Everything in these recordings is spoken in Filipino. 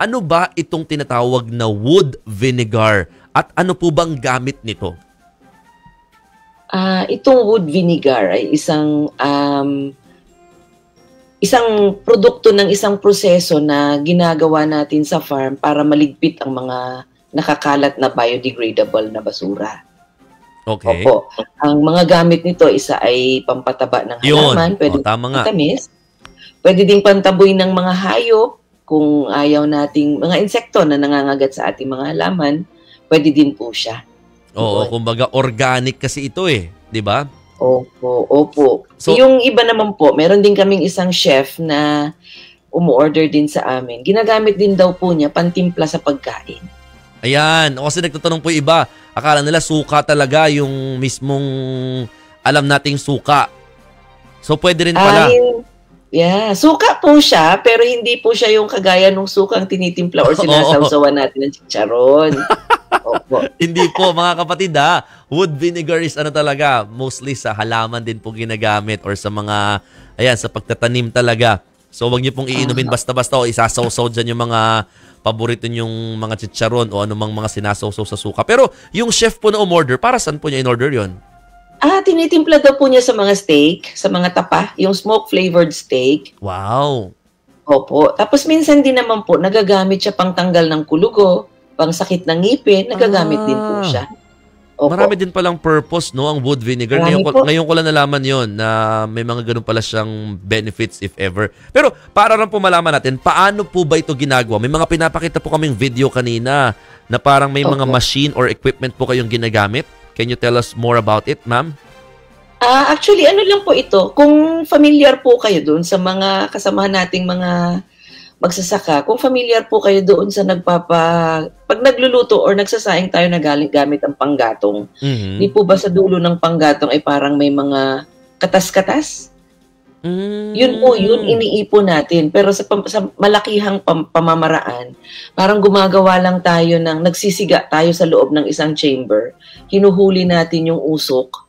ano ba itong tinatawag na wood vinegar at ano po bang gamit nito? Itong wood vinegar ay isang produkto ng isang proseso na ginagawa natin sa farm para maligpit ang mga nakakalat na biodegradable na basura. Okay. Opo. Ang mga gamit nito, isa ay pampataba ng halaman, pwede matamis, pwede ding pantaboy ng mga hayop, kung ayaw nating mga insekto na nangangagat sa ating mga halaman, pwede din po siya. Oo, kumbaga organic kasi ito di ba? Opo. So, yung iba naman po, meron din kaming isang chef na umu-order din sa amin. Ginagamit din daw po niya pantimpla sa pagkain. Ayan, kasi nagtatanong po iba, akala nila suka talaga yung mismong alam nating suka. So pwede rin pala. Yeah, suka po siya, pero hindi po siya yung kagaya nung sukang tinitimpla or sinasawsawan natin ng chicharon. Opo. Hindi po mga kapatid wood vinegar is talaga, mostly sa halaman din po ginagamit or sa mga, sa pagtatanim talaga. So wag niyo pong iinumin basta-basta o isasawsaw dyan yung mga paborito nyong mga chicharon o anumang mga sinasawsaw sa suka. Pero yung chef po na umorder, para saan po niya in-order yon? Tinitimpla daw po niya sa mga steak, sa mga tapa, yung smoke-flavored steak. Wow! Opo. Tapos minsan din naman po, nagagamit siya pang tanggal ng kulugo, pang sakit ng ngipin, nagagamit din po siya. Opo. Marami din palang purpose, no, ang wood vinegar. Ngayon ko lang nalaman yon na may mga ganun pala siyang benefits if ever. Pero para lang po malaman natin, paano po ba ito ginagawa? May mga pinapakita po kaming video kanina na parang may mga machine or equipment po kayong ginagamit. Can you tell us more about it, ma'am? Actually, ano lang po ito, kung familiar po kayo doon sa mga kasamahan nating mga magsasaka, kung familiar po kayo doon sa pag nagluluto or nagsasaing tayo na gamit ang panggatong, di po ba sa dulo ng panggatong ay parang may mga katas-katas? Yun po, yun iniipon natin. Pero sa malakihang pamamaraan, parang gumagawa lang tayo nagsisiga tayo sa loob ng isang chamber. Hinuhuli natin yung usok.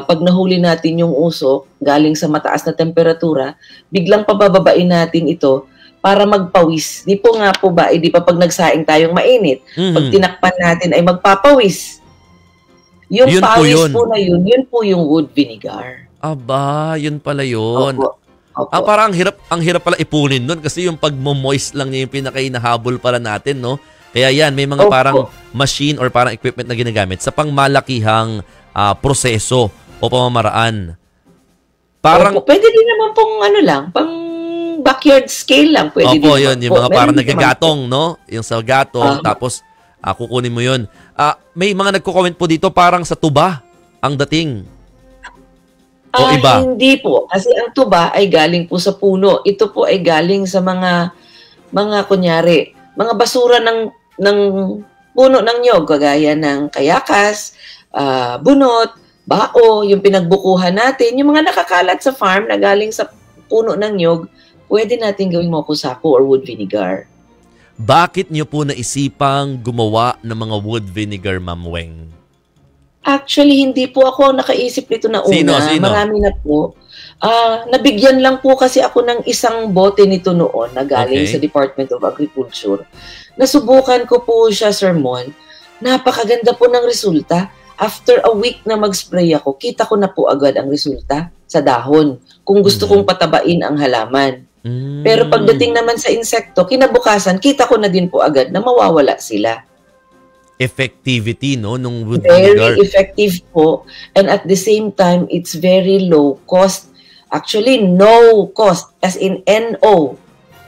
Pag nahuli natin yung usok, galing sa mataas na temperatura, biglang pabababain natin ito para magpawis. Di po nga po ba, di pa pag nagsaing tayong mainit, pag tinakpan natin ay magpapawis. Yung pawis po na yun po yung wood vinegar. Aba, yun pala yun. Opo. Parang ang hirap pala ipunin nun kasi yung pag-moist lang niya yung pinaka-inahabol pala natin, no? Kaya yan, may mga parang machine or parang equipment na ginagamit sa pangmalakihang proseso o pamamaraan. Parang pwede din naman pong pang backyard scale lang. Pwede din yun, yung mga parang nagagatong, no? Yung sa gatong, tapos kukunin mo yun. May mga nagko-comment po dito parang sa tuba ang dating. O iba? Hindi po. Kasi ang tuba ay galing po sa puno. Ito po ay galing sa mga kunyari, mga basura ng puno ng nyog, kagaya ng kayakas, bunot, bao, yung pinagbukuhan natin, yung mga nakakalat sa farm na galing sa puno ng nyog, pwede natin gawing mokusako or wood vinegar. Bakit niyo po naisipang gumawa ng mga wood vinegar, Ma'am Weng? Actually, hindi po ako nakaisip nito na una. Sino? Marami na po. Nabigyan lang po kasi ako ng isang bote nito noon na galing sa Department of Agriculture. Nasubukan ko po siya, Sir Mon. Napakaganda po ng resulta. After a week na mag-spray ako, kita ko na po agad ang resulta sa dahon kung gusto kong patabain ang halaman. Pero pagdating naman sa insekto, kinabukasan, kita ko na din po agad na mawawala sila. Effectivity, no, nung wood vinegar. Very effective po. And at the same time, it's very low cost. Actually, no cost. As in NO.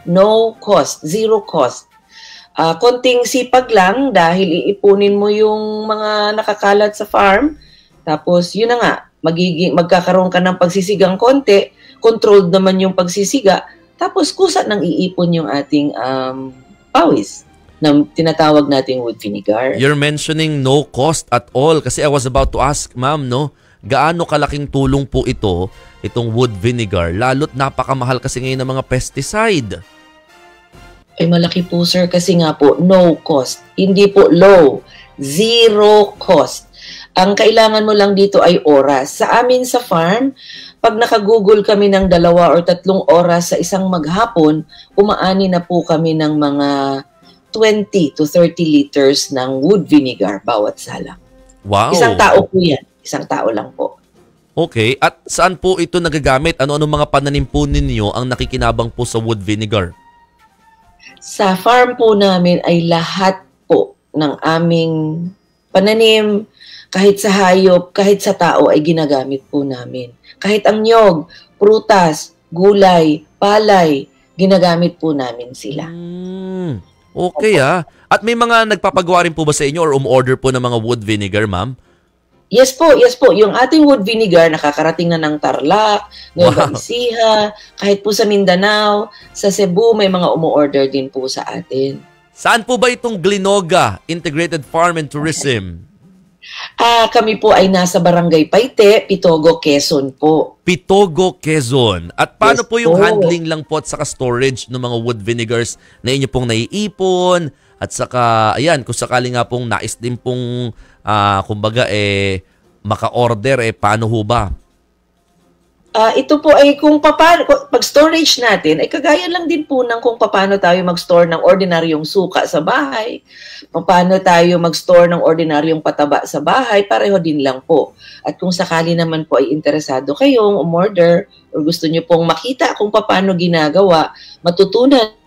No cost. Zero cost. Konting sipag lang dahil iipunin mo yung mga nakakalat sa farm. Tapos, yun na nga, magkakaroon ka ng pagsisigang konti. Controlled naman yung pagsisiga. Tapos, kusa nang iipon yung ating pawis na tinatawag nating wood vinegar. You're mentioning no cost at all kasi I was about to ask, ma'am, no, gaano kalaking tulong po itong wood vinegar, lalo't napakamahal kasi ngayon ng mga pesticide. Ay malaki po, sir, kasi nga po no cost. Hindi po low, zero cost. Ang kailangan mo lang dito ay oras. Sa amin sa farm, pag nakagugol kami ng 2 or 3 oras sa isang maghapon, umaani na po kami ng mga 20 to 30 liters ng wood vinegar bawat salang. Wow. Isang tao po yan. Isang tao lang po. Okay. At saan po ito nagagamit? Ano-ano mga pananim po ninyo ang nakikinabang po sa wood vinegar? Sa farm po namin ay lahat po ng aming pananim, kahit sa hayop, kahit sa tao ay ginagamit po namin. Kahit ang niyog, prutas, gulay, palay, ginagamit po namin sila. Okay At may mga nagpapagawa rin po ba sa inyo or umorder po ng mga wood vinegar, ma'am? Yes po. Yung ating wood vinegar nakakarating na ng Tarlac, Nueva Ecija, kahit po sa Mindanao, sa Cebu may mga umu-order din po sa atin. Saan po ba itong Glinoga Integrated Farm and Tourism? Kami po ay nasa Barangay Paite, Pitogo, Quezon po. Pitogo, Quezon. At paano Yes po yung po. handling lang po at saka storage ng mga wood vinegars na inyo pong naiipon? At saka, ayan, kung sakali nga pong nais din pong, kumbaga, maka-order, paano ho ba? Ito po ay kung paano, pag storage natin, ay kagaya lang din po ng kung paano tayo mag-store ng ordinaryong suka sa bahay, paano tayo mag-store ng ordinaryong pataba sa bahay, pareho din lang po. At kung sakali naman po ay interesado kayong umorder o gusto nyo pong makita kung paano ginagawa, matutunan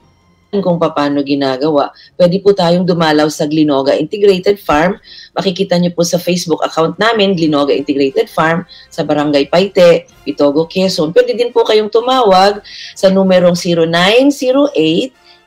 kung paano ginagawa, pwede po tayong dumalaw sa Glinoga Integrated Farm. Makikita nyo po sa Facebook account namin, Glinoga Integrated Farm, sa Barangay Paite, Pitogo, Quezon. Pwede din po kayong tumawag sa numerong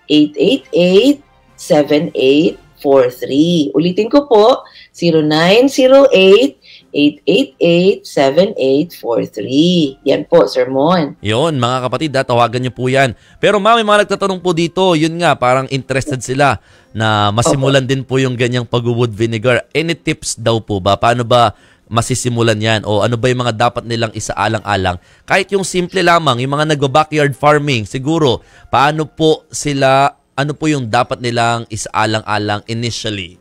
0908-888-7843. Ulitin ko po, 0908-888-7843. Yan po, Sir Mon. Yun, mga kapatid, tawagan nyo po yan. Pero may mga nagtatanong po dito, yun nga, parang interested sila na masimulan din po yung ganyang pag-wood vinegar. Any tips daw po ba? Paano ba masisimulan yan? O ano ba yung mga dapat nilang isaalang-alang? Kahit yung simple lamang, yung mga nag-backyard farming, siguro, paano po sila, ano po yung dapat nilang isaalang-alang initially?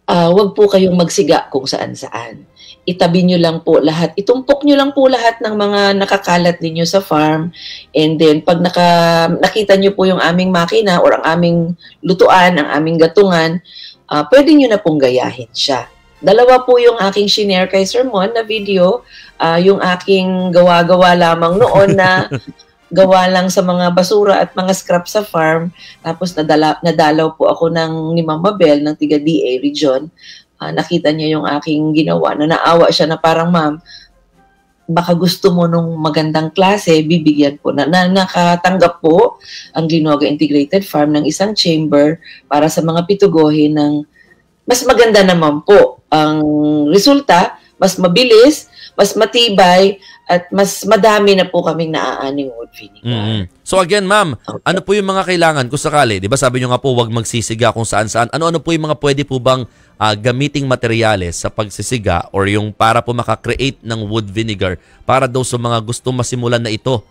Wag po kayong magsiga kung saan-saan. Itabi nyo lang po lahat. Itumpok nyo lang po lahat ng mga nakakalat ninyo sa farm. And then, pag nakita nyo po yung aming makina or ang aming lutuan, ang aming gatungan, pwede nyo na pong gayahin siya. 2 po yung aking shinare kay Sir Mon na video. Yung aking gawa-gawa lamang noon na gawa lang sa mga basura at mga scrap sa farm. Tapos nadalaw po ako ni Ma'am Mabel ng tiga DA region. Nakita niya yung aking ginawa na naawa siya na parang, ma'am, baka gusto mo nung magandang klase, bibigyan po. Nakatanggap po ang Glinoga Integrated Farm ng isang chamber para sa mga pitugohin ng mas maganda naman po. Ang resulta, mas mabilis, mas matibay, at mas madami na po kaming naaaning wood vinegar. So again, ma'am, ano po yung mga kailangan kung sakali? Di ba sabi nyo nga po, wag magsisiga kung saan-saan. Ano-ano po yung mga pwede po bang gamiting materyales sa pagsisiga or yung para po makakreate ng wood vinegar para daw sa mga gusto masimulan na ito?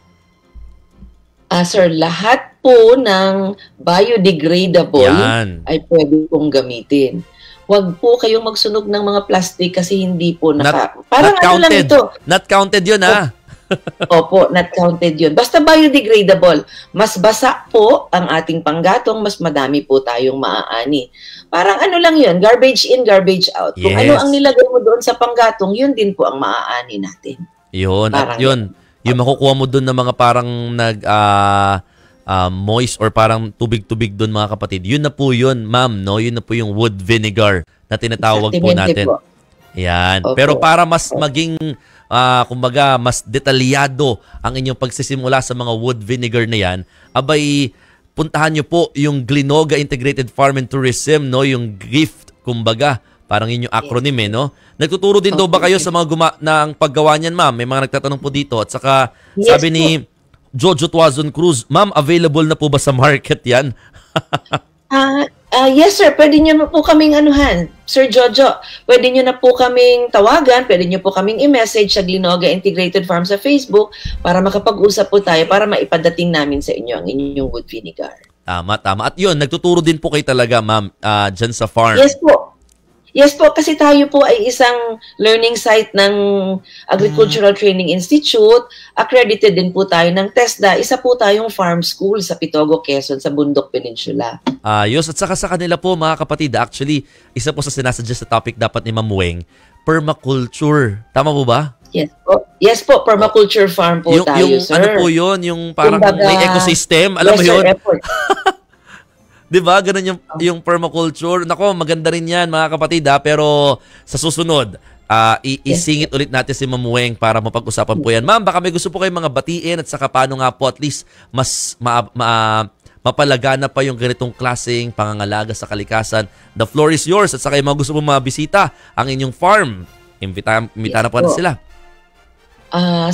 Sir, lahat po ng biodegradable Yan. ay pwede pong gamitin. Huwag po kayong magsunog ng mga plastic kasi hindi po parang not ano lang counted. ito. Not counted yun, ha? Opo, not counted yun. Basta biodegradable. Mas basa po ang ating panggatong, mas madami po tayong maaani. Parang ano lang yun, garbage in, garbage out. Kung ano ang nilagay mo doon sa panggatong, yun din po ang maaani natin. Yun, parang at yun. Yung makukuha mo doon ng mga parang moist or parang tubig-tubig doon, mga kapatid. Yun na po yun, ma'am, no? Yun na po yung wood vinegar na tinatawag po natin. Po. Yan. Okay. Pero para mas maging, kumbaga, mas detalyado ang inyong pagsisimula sa mga wood vinegar na yan, abay, puntahan nyo po yung Glinoga Integrated Farm and Tourism, no? Yung GIFT, kumbaga. Parang inyong acronym, no? Nagtuturo din daw ba kayo sa mga ng paggawa niyan, ma'am? May mga nagtatanong po dito. At saka, sabi ni Jojo Tuazon Cruz, ma'am, available na po ba sa market yan? Yes, sir. Pwede nyo po kaming anuhan. Sir Jojo, pwede nyo na po kaming tawagan, pwede nyo po kaming i-message sa Glinoga Integrated Farm sa Facebook para makapag-usap po tayo para maipadating namin sa inyo ang inyong wood vinegar. Tama, tama. At yun, nagtuturo din po kayo talaga, ma'am, dyan sa farm. Yes po. Yes po, kasi tayo po ay isang learning site ng Agricultural Training Institute. Accredited din po tayo ng TESDA. Isa po tayong farm school sa Pitogo, Quezon, sa Bundok Peninsula. Ayos. At saka sa kanila po, mga kapatid, actually, isa po sa sinasuggest sa topic dapat ni Ma'am Weng, permaculture. Tama po ba? Yes po. Yes po, permaculture farm po tayo, sir. Ano po yun? Yung parang Kumbaga, may ecosystem. Alam mo yes, yun? sir, effort. Diba? Ganun yung permaculture. Nako, maganda rin yan, mga kapatid, ha? Pero sa susunod, isingit ulit natin si Ma'am Weng para mapag-usapan po yan. Ma'am, baka may gusto po kayong mga batiin at saka paano nga po at least mas mapalagana pa yung ganitong klaseng pangangalaga sa kalikasan. The floor is yours. At saka yung mga gusto pong mabisita ang inyong farm. Imbita na po natin sila.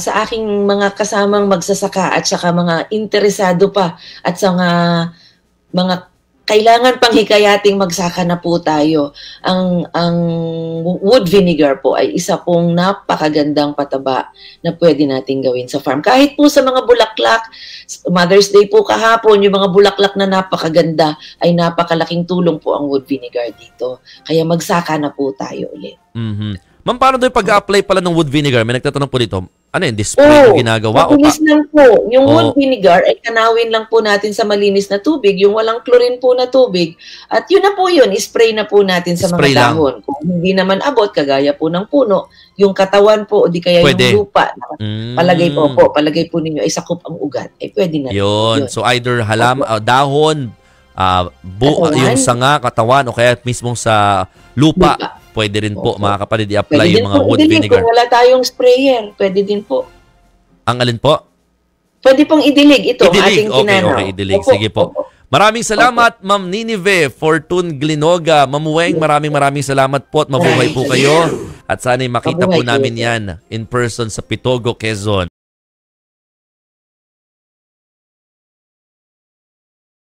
Sa aking mga kasamang magsasaka at saka mga interesado pa at sa mga kailangan pang hikayating magsaka na po tayo. Ang wood vinegar po ay isa pong napakagandang pataba na pwede nating gawin sa farm. Kahit po sa mga bulaklak, Mother's Day po kahapon, yung mga bulaklak na napakaganda ay napakalaking tulong po ang wood vinegar dito. Kaya magsaka na po tayo ulit. Ma'am, paano doon pag-apply pala ng wood vinegar? May nagtatanong po dito. Ano yun? Display yung ginagawa? Mabilis lang po. Yung wood vinegar ay kanawin lang po natin sa malinis na tubig, yung walang chlorine po na tubig. At yun na po yun, spray na po natin sa Spray mga dahon. Kung hindi naman abot, kagaya po ng puno, yung katawan po, o di kaya Pwede. yung lupa, palagay po ninyo, ay sakop ang ugat, ay pwede na. Yun. So either dahon, Katawan. yung sanga, katawan, o kaya mismong sa lupa. Pwede rin po, mga kapatid, i-apply Pwede yung din mga po wood idilig. vinegar. Kung wala tayong sprayer, pwede din po. Ang alin po? Pwede pong idilig ito, Idilig. ating tinanaw. Okay, idilig. Opo, Sige po. opo. Maraming salamat, Ma'am Ninive Fortune Glinoga. Ma'am Weng, maraming salamat po at mabuhay po kayo. At sana'y makita po Mabuhay namin kayo. yan in person sa Pitogo, Quezon.